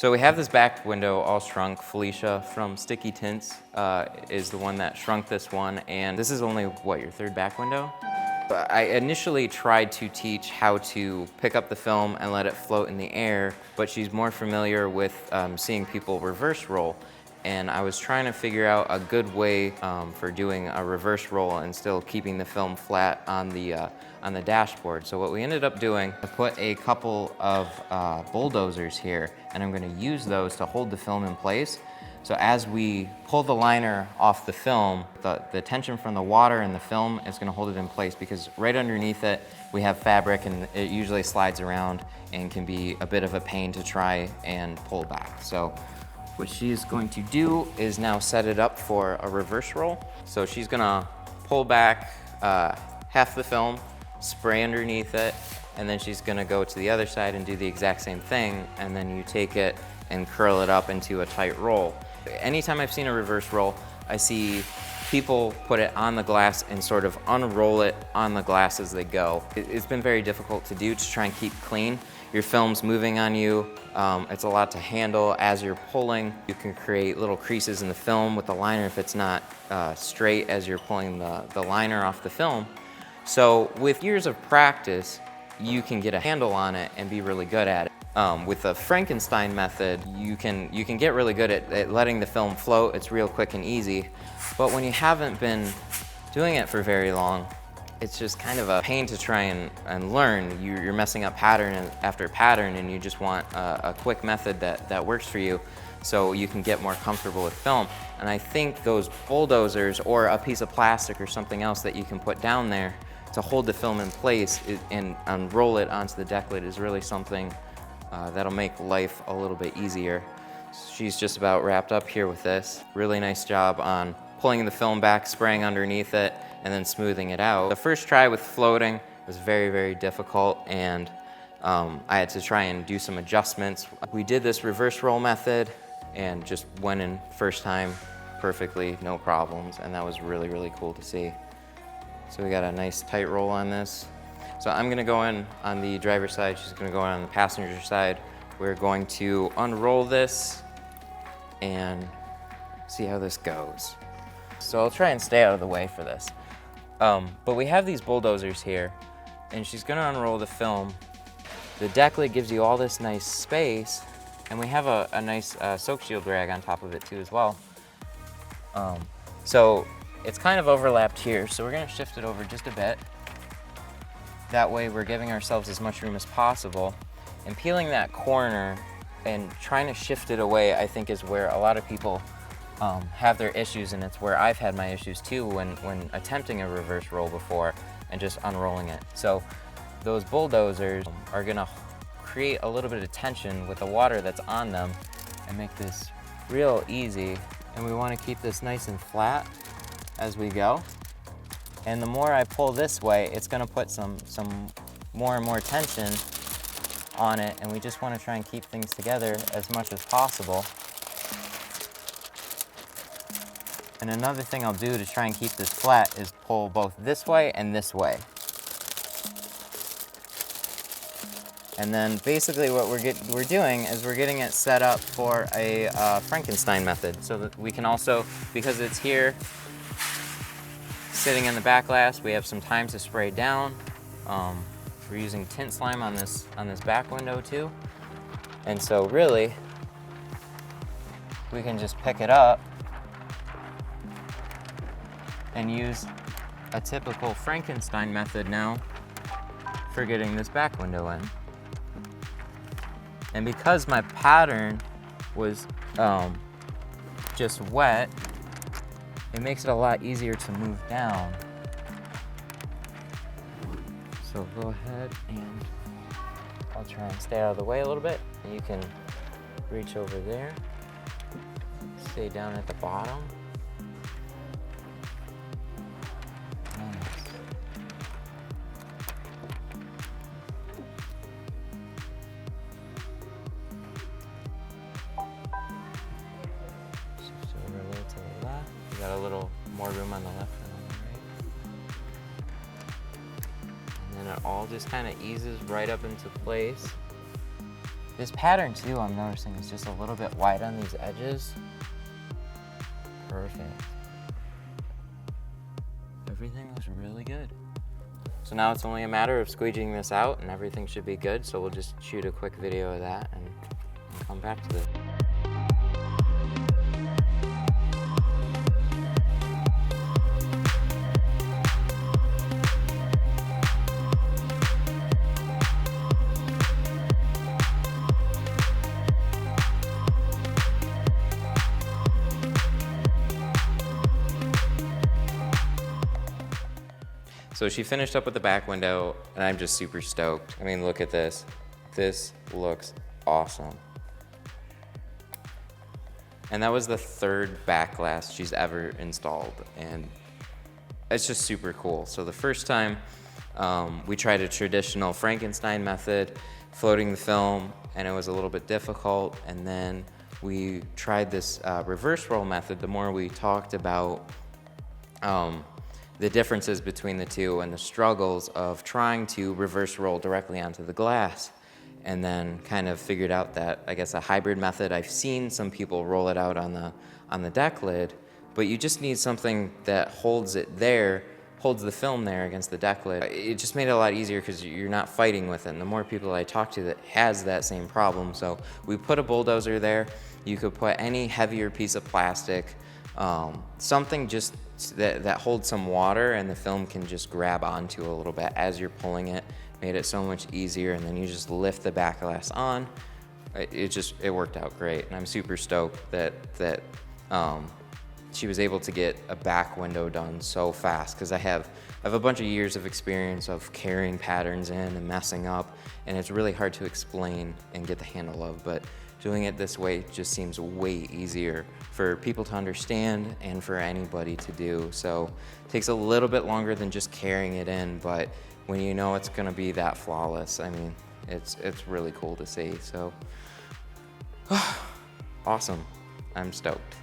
So we have this back window all shrunk. Felicia from Sticky Tints is the one that shrunk this one, and this is only, what, your third back window? I initially tried to teach how to pick up the film and let it float in the air, but she's more familiar with seeing people reverse roll. And I was trying to figure out a good way for doing a reverse roll and still keeping the film flat on the dashboard. So what we ended up doing, I put a couple of bulldozers here, and I'm gonna use those to hold the film in place. So as we pull the liner off the film, the tension from the water and the film is gonna hold it in place, because right underneath it, we have fabric and it usually slides around and can be a bit of a pain to try and pull back. So what she is going to do is now set it up for a reverse roll. So she's gonna pull back half the film, spray underneath it, and then she's gonna go to the other side and do the exact same thing, and then you take it and curl it up into a tight roll. Anytime I've seen a reverse roll, I see people put it on the glass and sort of unroll it on the glass as they go. It's been very difficult to do, to try and keep clean. Your film's moving on you. It's a lot to handle as you're pulling. You can create little creases in the film with the liner if it's not straight as you're pulling the liner off the film. So with years of practice, you can get a handle on it and be really good at it. With the Frankenstein method, you can get really good at letting the film float. It's real quick and easy. But when you haven't been doing it for very long, it's just kind of a pain to try and learn. You're messing up pattern after pattern, and you just want a quick method that works for you so you can get more comfortable with film. And I think those bulldozers or a piece of plastic or something else that you can put down there to hold the film in place and unroll it onto the deck lid is really something that'll make life a little bit easier. She's just about wrapped up here with this. Really nice job on pulling the film back, spraying underneath it, and then smoothing it out. The first try with floating was very, very difficult, and I had to try and do some adjustments. We did this reverse roll method and just went in first time perfectly, no problems, and that was really, really cool to see. So we got a nice tight roll on this. So I'm gonna go in on the driver's side, she's gonna go in on the passenger side. We're going to unroll this and see how this goes. So I'll try and stay out of the way for this. But we have these bulldozers here, and she's gonna unroll the film. The deck lid gives you all this nice space, and we have a nice soak shield rag on top of it too as well. So it's kind of overlapped here, so we're gonna shift it over just a bit. That way we're giving ourselves as much room as possible. And peeling that corner and trying to shift it away, I think, is where a lot of people have their issues, and it's where I've had my issues too when attempting a reverse roll before and just unrolling it. So those bulldozers are gonna create a little bit of tension with the water that's on them and make this real easy. And we wanna keep this nice and flat as we go. And the more I pull this way, it's gonna put some more and more tension on it, and we just wanna try and keep things together as much as possible. And another thing I'll do to try and keep this flat is pull both this way and this way. And then basically what we're doing is we're getting it set up for a Frankenstein method, so that we can also, because it's here sitting in the back glass, we have some time to spray down. We're using tint slime on this back window too. And so really, we can just pick it up and use a typical Frankenstein method now for getting this back window in. And because my pattern was just wet, it makes it a lot easier to move down. So go ahead and I'll try and stay out of the way a little bit. You can reach over there, stay down at the bottom. Nice. Shift over a little to the left. You got a little more room on the left than on the right. And then it all just kind of eases right up into place. This pattern too, I'm noticing, is just a little bit wide on these edges. Perfect. Everything looks really good. So now it's only a matter of squeegeeing this out and everything should be good. So we'll just shoot a quick video of that and come back to this. So she finished up with the back window, and I'm just super stoked. I mean, look at this. This looks awesome. And that was the third back glass she's ever installed, and it's just super cool. So the first time, we tried a traditional Frankenstein method, floating the film, and it was a little bit difficult. And then we tried this reverse roll method. The more we talked about the differences between the two and the struggles of trying to reverse roll directly onto the glass, and then kind of figured out that, I guess, a hybrid method. I've seen some people roll it out on the deck lid, but you just need something that holds it there, holds the film there against the deck lid. It just made it a lot easier because you're not fighting with it. And the more people I talk to that has that same problem, so we put a bulldozer there. You could put any heavier piece of plastic, something just that holds some water, and the film can just grab onto a little bit as you're pulling it. Made it so much easier, and then you just lift the back glass on. It worked out great, and I'm super stoked that she was able to get a back window done so fast, because I have a bunch of years of experience of carrying patterns in and messing up, and it's really hard to explain and get the handle of, but doing it this way just seems way easier for people to understand and for anybody to do. So it takes a little bit longer than just carrying it in, but when you know it's gonna be that flawless, I mean, it's really cool to see. So awesome, I'm stoked.